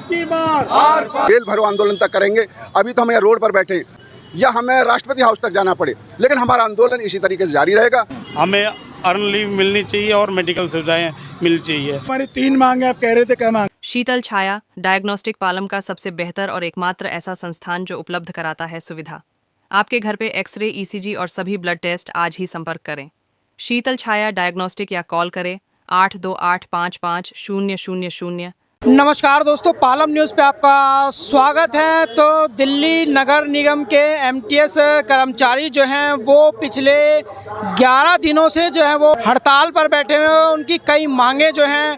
Jail भरो आंदोलन तक करेंगे। अभी तो हम यहाँ रोड पर बैठे हैं, या हमें राष्ट्रपति हाउस तक जाना पड़े, लेकिन हमारा आंदोलन इसी तरीके से जारी रहेगा। हमें अर्न लीव मिलनी चाहिए और मेडिकल सुविधाएं मिलनी चाहिए। हमारी 3 मांगे आप कह रहे थे, क्या मांग? शीतल छाया डायग्नोस्टिक पालम का सबसे बेहतर और एकमात्र ऐसा संस्थान जो उपलब्ध कराता है सुविधा। आपके घर पे एक्सरे, ईसीजी और सभी ब्लड टेस्ट आज ही संपर्क करें। शीतल छाया डायग्नोस्टिक या कॉल करें 82855000। नमस्कार दोस्तों, पालम न्यूज़ पे आपका स्वागत है। तो दिल्ली नगर निगम के एमटीएस कर्मचारी जो हैं वो पिछले 11 दिनों से जो है वो हड़ताल पर बैठे हुए हैं। उनकी कई मांगे जो हैं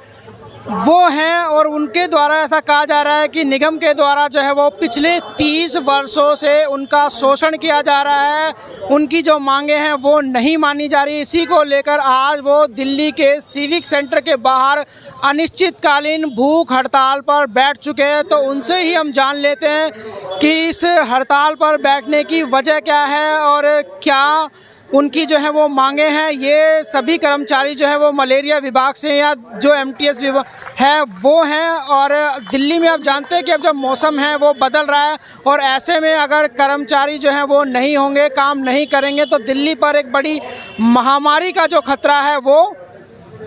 वो हैं और उनके द्वारा ऐसा कहा जा रहा है कि निगम के द्वारा जो है वो पिछले 30 वर्षों से उनका शोषण किया जा रहा है। उनकी जो मांगे हैं वो नहीं मानी जा रही। इसी को लेकर आज वो दिल्ली के सिविक सेंटर के बाहर अनिश्चितकालीन भूख हड़ताल पर बैठ चुके हैं। तो उनसे ही हम जान लेते हैं कि इस हड़ताल पर बैठने की वजह क्या है और क्या उनकी जो है वो मांगे हैं। ये सभी कर्मचारी जो है वो मलेरिया विभाग से या जो एमटीएस विभाग है वो हैं। और दिल्ली में आप जानते हैं कि अब जब मौसम है वो बदल रहा है और ऐसे में अगर कर्मचारी जो है वो नहीं होंगे, काम नहीं करेंगे तो दिल्ली पर एक बड़ी महामारी का जो खतरा है वो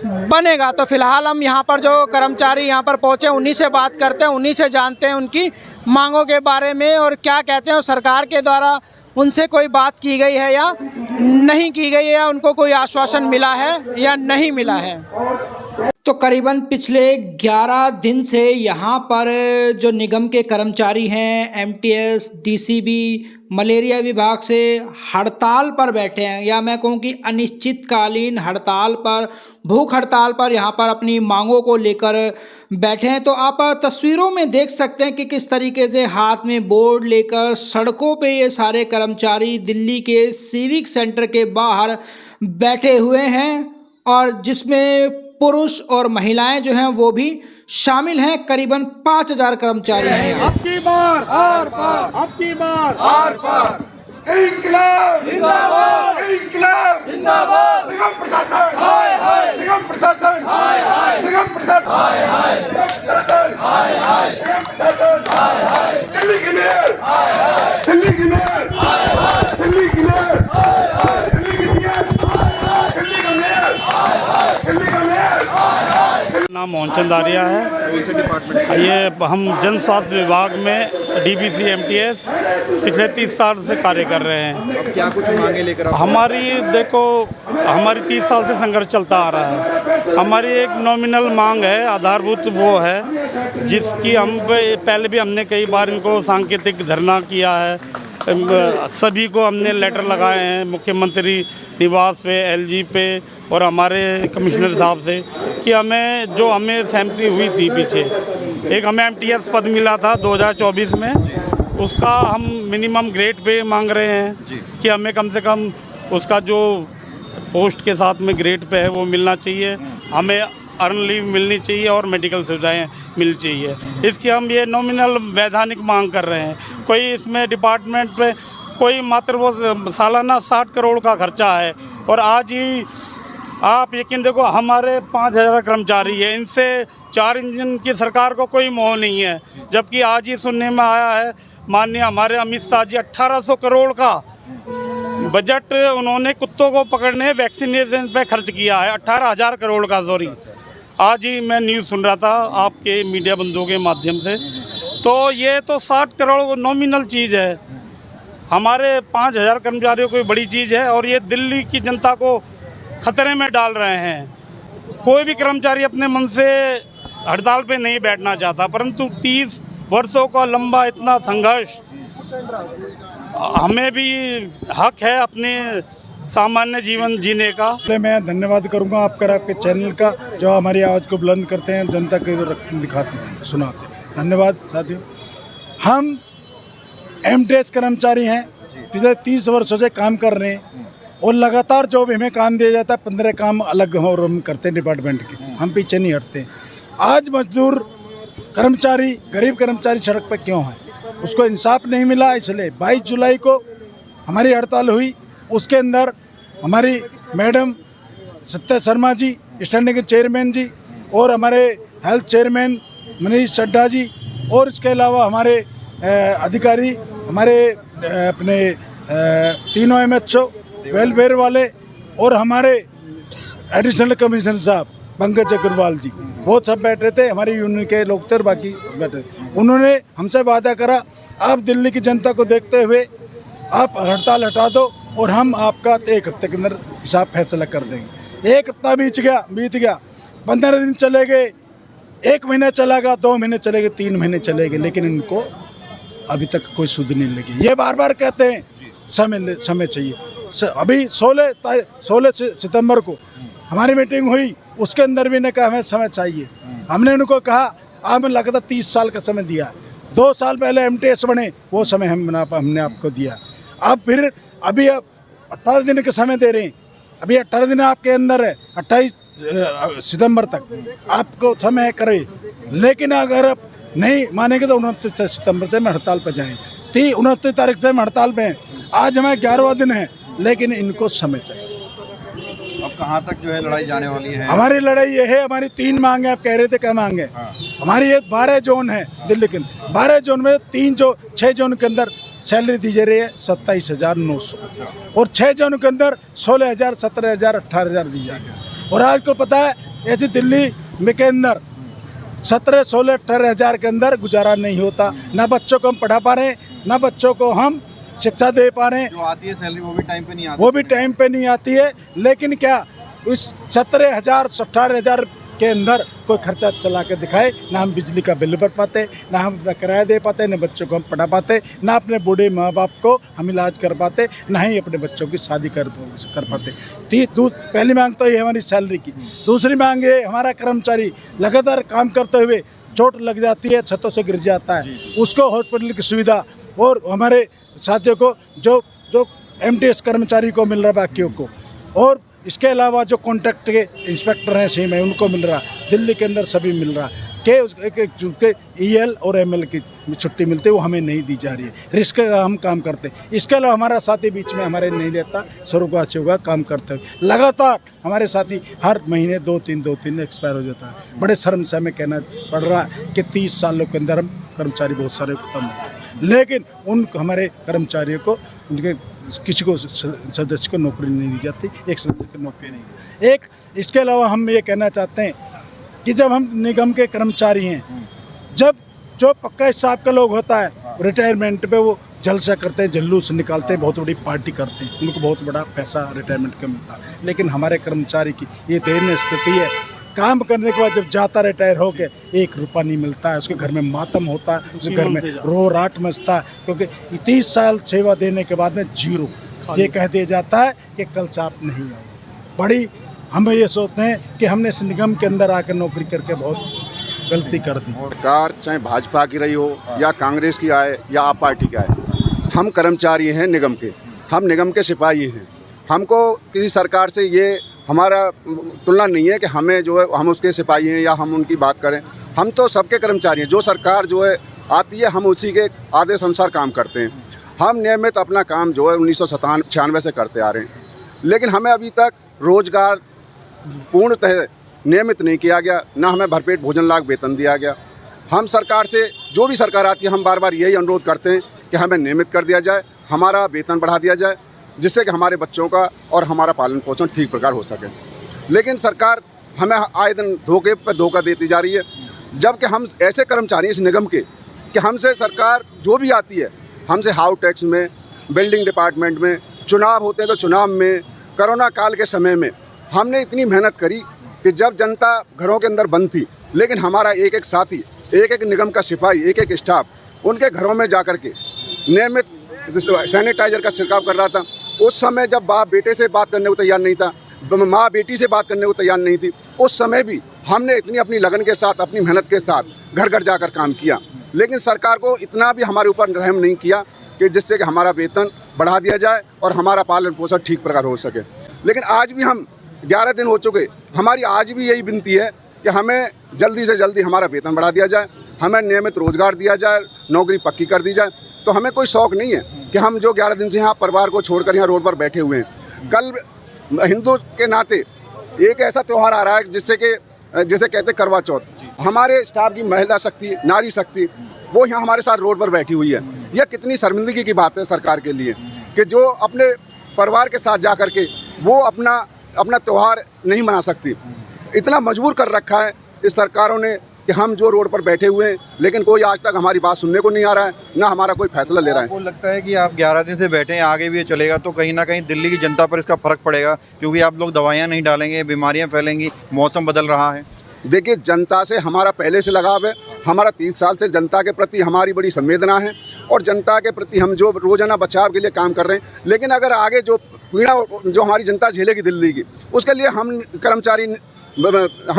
बनेगा। तो फिलहाल हम यहाँ पर जो कर्मचारी यहाँ पर पहुँचे उन्हीं से बात करते हैं, उन्हीं से जानते हैं उनकी मांगों के बारे में और क्या कहते हैं। और सरकार के द्वारा उनसे कोई बात की गई है या नहीं की गई है, या उनको कोई आश्वासन मिला है या नहीं मिला है। तो करीबन पिछले 11 दिन से यहाँ पर जो निगम के कर्मचारी हैं एमटीएस, डीसीबी, मलेरिया विभाग से हड़ताल पर बैठे हैं, या मैं कहूँ कि अनिश्चितकालीन हड़ताल पर, भूख हड़ताल पर यहाँ पर अपनी मांगों को लेकर बैठे हैं। तो आप तस्वीरों में देख सकते हैं कि किस तरीके से हाथ में बोर्ड लेकर सड़कों पे ये सारे कर्मचारी दिल्ली के सिविक सेंटर के बाहर बैठे हुए हैं और जिसमें पुरुष और महिलाएं जो हैं वो भी शामिल हैं। करीबन 5000 कर्मचारी हैं। अबकी बार आर पार, अबकी बार आर पार। इंकलाब जिंदाबाद, इंकलाब जिंदाबाद। निगम प्रशासन हाय हाय, निगम प्रशासन हाय हाय, निगम प्रशासन हाय हाय, निगम प्रशासन हाय हाय, निगम प्रशासन हाय हाय। दिल्ली की मेयर हाय हाय, दिल्ली की मेयर हाय हाय, दिल्ली की मेयर हाय हाय, दिल्ली की मेयर हाय हाय, दिल्ली का मेयर हाय हाय, दिल्ली का मेयर हाय हाय। नाम मोहनचंद आर्या है। ये हम जन स्वास्थ्य विभाग में डीबीसी एमटीएस पिछले 30 साल से कार्य कर रहे हैं। अब क्या कुछ मांगे लेकर हमारी 30 साल से संघर्ष चलता आ रहा है। हमारी एक नॉमिनल मांग है, आधारभूत वो है जिसकी हम पहले भी हमने कई बार इनको सांकेतिक धरना किया है। सभी को हमने लेटर लगाए हैं मुख्यमंत्री निवास पे, एलजी पे और हमारे कमिश्नर साहब से कि हमें सहमति हुई थी पीछे, एक हमें एमटीएस पद मिला था 2024 में, उसका हम मिनिमम ग्रेड पे मांग रहे हैं कि हमें कम से कम उसका जो पोस्ट के साथ में ग्रेड पे है वो मिलना चाहिए। हमें अर्न लीव मिलनी चाहिए और मेडिकल सुविधाएं मिलनी चाहिए। इसकी हम ये नॉमिनल वैधानिक मांग कर रहे हैं। कोई इसमें डिपार्टमेंट पे कोई मात्र वो सालाना 60 करोड़ का खर्चा है और आज ही आप यकीन देखो हमारे 5000 कर्मचारी हैं, इनसे 4 इंजन की सरकार को कोई मोह नहीं है। जबकि आज ही सुनने में आया है माननीय हमारे अमित शाह जी 1800 करोड़ का बजट उन्होंने कुत्तों को पकड़ने वैक्सीनेशन पे खर्च किया है, 18,000 करोड़ का। सॉरी, आज ही मैं न्यूज़ सुन रहा था आपके मीडिया बंधुओं के माध्यम से। तो ये तो 60 करोड़ नॉमिनल चीज़ है, हमारे 5000 कर्मचारियों को बड़ी चीज़ है और ये दिल्ली की जनता को खतरे में डाल रहे हैं। कोई भी कर्मचारी अपने मन से हड़ताल पे नहीं बैठना चाहता, परंतु 30 वर्षों का लंबा इतना संघर्ष, हमें भी हक है अपने सामान्य जीवन जीने का। मैं धन्यवाद करूंगा आपके चैनल का जो हमारी आवाज़ को बुलंद करते हैं, जनता के दिखाते हैं, सुनाते हैं। धन्यवाद साथियों। हम एमटीएस कर्मचारी हैं, पिछले 30 वर्षों से काम कर रहे हैं और लगातार जो भी हमें काम दिया जाता है 15 काम अलग हम करते हैं डिपार्टमेंट के, हम पीछे नहीं हटते। आज मजदूर कर्मचारी, गरीब कर्मचारी सड़क पर क्यों है? उसको इंसाफ नहीं मिला, इसलिए 22 जुलाई को हमारी हड़ताल हुई। उसके अंदर हमारी madam Satya Sharma ji, standing chairman जी, और हमारे हेल्थ चेयरमैन मनीष चड्ढा जी और इसके अलावा हमारे अधिकारी, हमारे अपने तीनों MHO, वेलफेयर वाले और हमारे एडिशनल कमिश्नर साहब पंकज अग्रवाल जी, वो सब बैठे थे। हमारी यूनियन के लोग थे और बाकी बैठे। उन्होंने हमसे वादा करा, आप दिल्ली की जनता को देखते हुए आप हड़ताल हटा दो और हम आपका 1 हफ्ते के अंदर हिसाब फैसला कर देंगे। 1 हफ्ता बीत गया, 15 दिन चले गए, 1 महीना चला गया, 2 महीने चले गए, 3 महीने चले गए, लेकिन इनको अभी तक कोई सुध नहीं लगी। ये बार बार कहते हैं समय चाहिए। अभी 16 सितंबर को हमारी मीटिंग हुई, उसके अंदर भी ने कहा हमें समय चाहिए। हमने उनको कहा हमें लगता 30 साल का समय दिया, 2 साल पहले MTS बने, वो समय हमने आपको दिया। अब फिर अभी 18 दिन का समय दे रहे हैं। अभी 18 दिन आपके अंदर है, 28 सितंबर तक आपको समय करे, लेकिन अगर आप नहीं मानेंगे तो 29 सितंबर से हम हड़ताल पर जाएँ। 29 तारीख से हम हड़ताल पे हैं। आज हमें 11वां दिन है, लेकिन इनको समय चाहिए। अब कहाँ तक जो है लड़ाई जाने वाली है? हमारी लड़ाई ये है, हमारी 3 मांगे, आप कह रहे थे क्या मांगे? हमारी ये 12 जोन है दिल्ली के, 12 जोन में 6 जोन के अंदर सैलरी दी जा रही है 27,900 और 6 जोन के अंदर 16,000, 17,000, 18,000 दी जा रही है। और आज को पता है ऐसी दिल्ली में के अंदर 17, 16, 18,000 के अंदर गुजारा नहीं होता। ना बच्चों को हम पढ़ा पा रहे हैं, ना बच्चों को हम शिक्षा दे पा रहे हैं। जो आती है सैलरी वो भी टाइम पे नहीं आती, वो भी टाइम पे नहीं आती है। लेकिन क्या उस 17,000, 18,000 के अंदर कोई खर्चा चला के दिखाए? ना हम बिजली का बिल भर पाते, ना हम अपना किराया दे पाते, ना बच्चों को हम पढ़ा पाते, ना अपने बूढ़े माँ बाप को हम इलाज कर पाते, ना ही अपने बच्चों की शादी कर पाते। पहली मांग तो ये हमारी सैलरी की। दूसरी मांग ये, हमारा कर्मचारी लगातार काम करते हुए चोट लग जाती है, छतों से गिर जाता है, उसको हॉस्पिटल की सुविधा, और हमारे साथियों को जो MTS कर्मचारी को मिल रहा, बाकियों को, और इसके अलावा जो कॉन्ट्रैक्ट के इंस्पेक्टर हैं सेम है, उनको मिल रहा, दिल्ली के अंदर सभी मिल रहा के EL और ML की छुट्टी मिलती है, वो हमें नहीं दी जा रही है। रिस्क हम काम करते हैं। इसके अलावा हमारा साथी बीच में हमारे नहीं रहता, स्वर्गवासी होगा काम करते हुए। लगातार हमारे साथी हर महीने 2-3 एक्सपायर हो जाता है। बड़े शर्म से हमें कहना पड़ रहा है कि 30 सालों के अंदर हम कर्मचारी बहुत सारे खत्म हो गए, लेकिन उन हमारे कर्मचारियों को, उनके किसी को सदस्य को नौकरी नहीं दी जाती, एक सदस्य को नौकरी नहीं। एक इसके अलावा हम ये कहना चाहते हैं कि जब हम निगम के कर्मचारी हैं, जब जो पक्का स्टाफ का लोग होता है रिटायरमेंट पे वो जलसा करते हैं, जुलूस निकालते हैं, बहुत बड़ी पार्टी करते हैं, उनको बहुत बड़ा पैसा रिटायरमेंट का मिलता है। लेकिन हमारे कर्मचारी की ये दयनीय स्थिति है, काम करने के बाद जब जाता रिटायर हो के 1 रुपया नहीं मिलता है, उसके घर में मातम होता है, उसके घर में रो राट मचता है, क्योंकि 30 साल सेवा देने के बाद में 0 ये कह दिया जाता है कि कल से आप नहीं आओ। बड़ी हम ये सोचते हैं कि हमने इस निगम के अंदर आकर नौकरी करके बहुत गलती कर दी। सरकार चाहे भाजपा की रही हो या कांग्रेस की आए या आप पार्टी की आए, हम कर्मचारी हैं निगम के, हम निगम के सिपाही हैं। हमको किसी सरकार से ये हमारा तुलना नहीं है कि हमें जो है हम उसके सिपाही हैं या हम उनकी बात करें। हम तो सबके कर्मचारी हैं। जो सरकार जो है आती है, हम उसी के आदेश अनुसार काम करते हैं। हम नियमित अपना काम जो है 1997-96 से करते आ रहे हैं, लेकिन हमें अभी तक रोजगार पूर्णतः नियमित नहीं किया गया, ना हमें भरपेट भोजन लाभ वेतन दिया गया। हम सरकार से, जो भी सरकार आती है, हम बार बार यही अनुरोध करते हैं कि हमें नियमित कर दिया जाए, हमारा वेतन बढ़ा दिया जाए, जिससे कि हमारे बच्चों का और हमारा पालन पोषण ठीक प्रकार हो सके। लेकिन सरकार हमें आए दिन धोखे पर धोखा देती जा रही है, जबकि हम ऐसे कर्मचारी इस निगम के कि हमसे सरकार जो भी आती है, हमसे हाउस टैक्स में, बिल्डिंग डिपार्टमेंट में, चुनाव होते हैं तो चुनाव में, कोरोना काल के समय में हमने इतनी मेहनत करी कि जब जनता घरों के अंदर बंद थी, लेकिन हमारा एक एक साथी, एक एक निगम का सिपाही, एक एक स्टाफ उनके घरों में जा कर के नियमित सैनिटाइजर का छिड़काव कर रहा था। उस समय जब बाप बेटे से बात करने को तैयार नहीं था, माँ बेटी से बात करने को तैयार नहीं थी, उस समय भी हमने इतनी अपनी लगन के साथ, अपनी मेहनत के साथ घर घर जाकर काम किया। लेकिन सरकार को इतना भी हमारे ऊपर रहम नहीं किया कि जिससे कि हमारा वेतन बढ़ा दिया जाए और हमारा पालन पोषण ठीक प्रकार हो सके। लेकिन आज भी हम 11 दिन हो चुके, हमारी आज भी यही विनती है कि हमें जल्दी से जल्दी हमारा वेतन बढ़ा दिया जाए, हमें नियमित रोजगार दिया जाए, नौकरी पक्की कर दी जाए। तो हमें कोई शौक नहीं है कि हम जो 11 दिन से यहाँ परिवार को छोड़कर यहाँ रोड पर बैठे हुए हैं। कल हिंदू के नाते एक ऐसा त्यौहार आ रहा है जिससे कि जैसे कहते करवा चौथ, हमारे स्टाफ की महिला शक्ति, नारी शक्ति वो यहाँ हमारे साथ रोड पर बैठी हुई है। यह कितनी शर्मिंदगी की बात है सरकार के लिए कि जो अपने परिवार के साथ जा कर के वो अपना त्यौहार नहीं मना सकती। इतना मजबूर कर रखा है इस सरकारों ने कि हम जो रोड पर बैठे हुए हैं, लेकिन कोई आज तक हमारी बात सुनने को नहीं आ रहा है, ना हमारा कोई फैसला ले रहा है। आपको लगता है कि आप 11 दिन से बैठे हैं, आगे भी ये चलेगा तो कहीं ना कहीं दिल्ली की जनता पर इसका फ़र्क पड़ेगा, क्योंकि आप लोग दवाइयाँ नहीं डालेंगे, बीमारियाँ फैलेंगी, मौसम बदल रहा है। देखिए, जनता से हमारा पहले से लगाव है। हमारा 30 साल से जनता के प्रति हमारी बड़ी संवेदना है और जनता के प्रति हम जो रोज़ाना बचाव के लिए काम कर रहे हैं। लेकिन अगर आगे जो पीड़ा जो हमारी जनता झेलेगी दिल्ली की, उसके लिए हम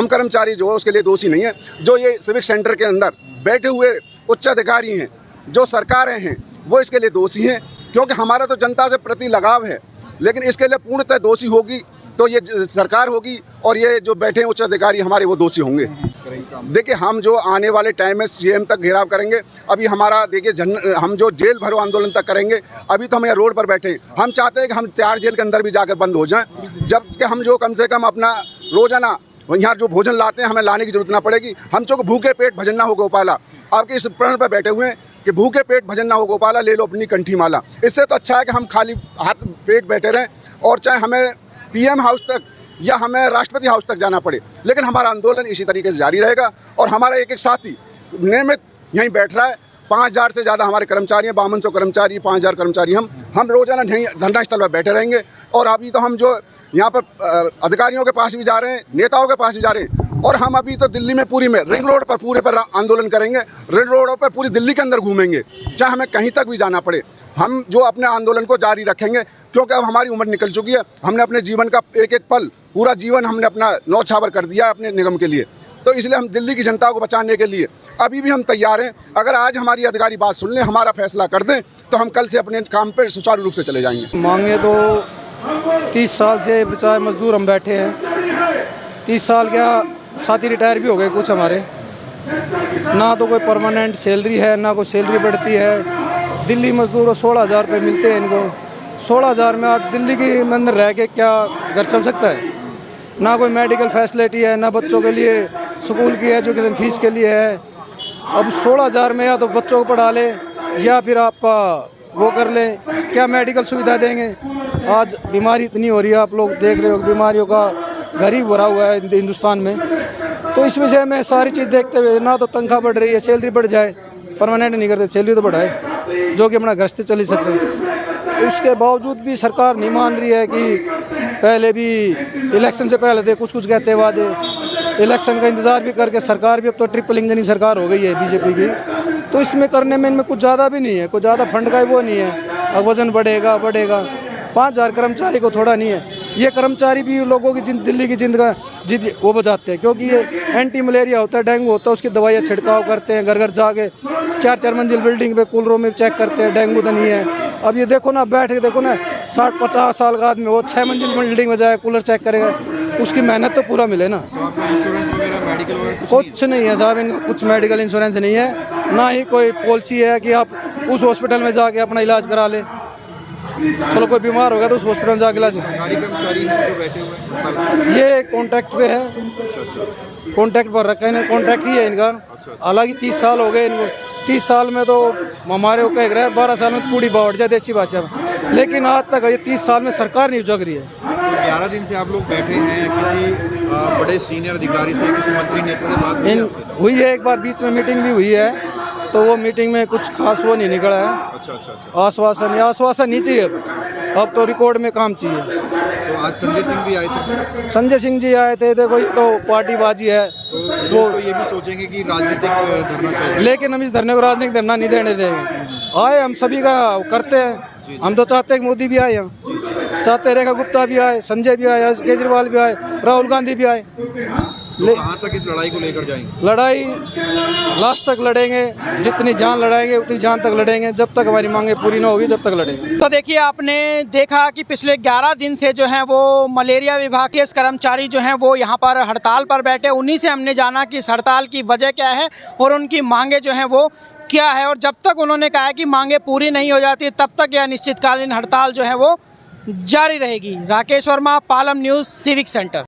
कर्मचारी जो है उसके लिए दोषी नहीं है। जो ये सिविक सेंटर के अंदर बैठे हुए उच्च अधिकारी हैं, जो सरकारें हैं, वो इसके लिए दोषी हैं, क्योंकि हमारा तो जनता से प्रति लगाव है। लेकिन इसके लिए पूर्णतः दोषी होगी तो ये सरकार होगी और ये जो बैठे उच्च अधिकारी हमारे वो दोषी होंगे। देखिए, हम जो आने वाले टाइम में सीएम तक घेराव करेंगे। अभी हमारा देखिए हम जो जेल भरो आंदोलन तक करेंगे। अभी तो हम यहाँ रोड पर बैठे हैं। हम चाहते हैं कि हम तिहाड़ जेल के अंदर भी जाकर बंद हो जाएं, जबकि हम जो कम से कम अपना रोजाना यहाँ जो भोजन लाते हैं हमें लाने की जरूरत ना पड़ेगी। हम जो भूखे पेट भजन ना हो गोपाला, आपके इस प्रण पर बैठे हुए हैं कि भूखे पेट भजन ना हो गोपाला, ले लो अपनी कंठी माला। इससे तो अच्छा है कि हम खाली हाथ पेट बैठे रहें और चाहे हमें पीएम हाउस तक या हमें राष्ट्रपति हाउस तक जाना पड़े, लेकिन हमारा आंदोलन इसी तरीके से जारी रहेगा। और हमारा एक एक साथी नियमित यहीं बैठ रहा है। 5000 से ज़्यादा हमारे कर्मचारी हैं, 5200 कर्मचारी, 5000 कर्मचारी। हम रोजाना धरना स्थल पर बैठे रहेंगे। और अभी तो हम जो यहाँ पर अधिकारियों के पास भी जा रहे हैं, नेताओं के पास भी जा रहे हैं, और हम अभी तो दिल्ली में पूरी में रिंग रोड पर पूरे पर आंदोलन करेंगे। रिंग रोडों पर पूरी दिल्ली के अंदर घूमेंगे, चाहे हमें कहीं तक भी जाना पड़े। हम जो अपने आंदोलन को जारी रखेंगे, क्योंकि अब हमारी उम्र निकल चुकी है। हमने अपने जीवन का एक एक पल, पूरा जीवन हमने अपना न्यौछावर कर दिया अपने निगम के लिए। तो इसलिए हम दिल्ली की जनता को बचाने के लिए अभी भी हम तैयार हैं। अगर आज हमारी अधिकारी बात सुन लें, हमारा फैसला कर दें, तो हम कल से अपने काम पर सुचारू रूप से चले जाएंगे। मांगे तो 30 साल से बेचारे मजदूर हम बैठे हैं। 30 साल क्या, साथी रिटायर भी हो गए कुछ हमारे। ना तो कोई परमानेंट सैलरी है, ना कोई सैलरी बढ़ती है। दिल्ली मजदूर 16,000 रुपये मिलते हैं इनको। 16,000 में आज दिल्ली के अंदर रह के क्या घर चल सकता है? ना कोई मेडिकल फैसिलिटी है, ना बच्चों के लिए स्कूल की एजुकेशन फीस के लिए है। अब 16,000 में या तो बच्चों को पढ़ा ले या फिर आपका वो कर ले, क्या मेडिकल सुविधा देंगे? आज बीमारी इतनी हो रही है, आप लोग देख रहे हो, बीमारियों का घर ही भरा हुआ है हिंदुस्तान में। तो इस विषय में सारी चीज़ देखते हुए, ना तो तनख्वाह बढ़ रही है, सैलरी बढ़ जाए, परमानेंट नहीं करते, सैलरी तो बढ़ाए जो कि अपना घर से चल ही सकते हैं। उसके बावजूद भी सरकार नहीं मान रही है कि पहले भी इलेक्शन से पहले थे कुछ कहते वादे, इलेक्शन का इंतज़ार भी करके सरकार भी अब तो ट्रिपल इंजन सरकार हो गई है बीजेपी की। तो इसमें करने में इनमें कुछ ज़्यादा भी नहीं है, कुछ ज़्यादा फंड का वो नहीं है। अब वजन बढ़ेगा 5000 कर्मचारी को थोड़ा नहीं है। ये कर्मचारी भी लोगों की दिल्ली की जिंद वो बचाते हैं, क्योंकि ये एंटी मलेरिया होता है, डेंगू होता है, उसकी दवाइयाँ छिड़काव करते हैं, घर घर जाके 4-4 मंजिल बिल्डिंग पे कूलरों में चेक करते हैं डेंगू तो नहीं है। अब ये देखो ना, बैठ के देखो ना, 60-50 साल का आदमी वो 6 मंजिल बिल्डिंग में जाए कूलर चेक करेगा, उसकी मेहनत तो पूरा मिले ना। तो आपका इंश्योरेंस वगैरह, मेडिकल वगैरह कुछ नहीं है साहब, इनका कुछ मेडिकल इंश्योरेंस नहीं है, ना ही कोई पॉलिसी है कि आप उस हॉस्पिटल में जाके अपना इलाज करा ले। चलो कोई बीमार हो गया तो उस हॉस्पिटल में जाके इलाज। सरकारी कर्मचारी हैं जो बैठे हुए हैं, ये कॉन्ट्रैक्ट पे है, कॉन्ट्रैक्ट पर रखा है, कॉन्ट्रैक्ट ही है इनका। हालांकि 30 साल हो गए इनको। 30 साल में तो हमारे को कह रहे हैं 12 साल में पूरी बावट जाए देसी भाषा में, लेकिन आज तक ये 30 साल में सरकार नहीं जग रही है। तो 11 दिन से आप लोग बैठे हैं, किसी बड़े सीनियर अधिकारी से, किसी मंत्री नेता से बात हुई है आपकी? हुई है, एक बार बीच में मीटिंग भी हुई है, तो वो मीटिंग में कुछ खास वो नहीं निकला है। अच्छा। आश्वासन नहीं चाहिए, अब तो रिकॉर्ड में काम चाहिए। तो आज संजय सिंह भी आए थे। संजय सिंह जी आए थे। देखो ये तो पार्टीबाजी है, तो लोग तो ये भी सोचेंगे कि राजनीतिक धरना चाहिए, लेकिन हम इस धरने को राजनीतिक धरना नहीं देने देंगे। आए हम सभी का करते हैं, हम तो चाहते हैं कि मोदी भी आए, हम चाहते रेखा गुप्ता भी आए, संजय भी आए, केजरीवाल भी आए, राहुल गांधी भी आए। तो कहाँ तक इस लड़ाई को लेकर जाएंगे? लड़ाई लास्ट तक लड़ेंगे, जितनी जान लड़ाएंगे उतनी जान तक लड़ेंगे, जब तक हमारी मांगे पूरी ना होगी जब तक लड़ेंगे। तो देखिए, आपने देखा कि पिछले 11 दिन से जो है वो मलेरिया विभाग के कर्मचारी जो हैं वो यहाँ पर हड़ताल पर बैठे। उन्हीं से हमने जाना कि इस हड़ताल की वजह क्या है और उनकी मांगे जो हैं वो क्या है, और जब तक उन्होंने कहा है कि मांगे पूरी नहीं हो जाती तब तक यह अनिश्चितकालीन हड़ताल जो है वो जारी रहेगी। Rakesh Verma, Palam news, civic centre.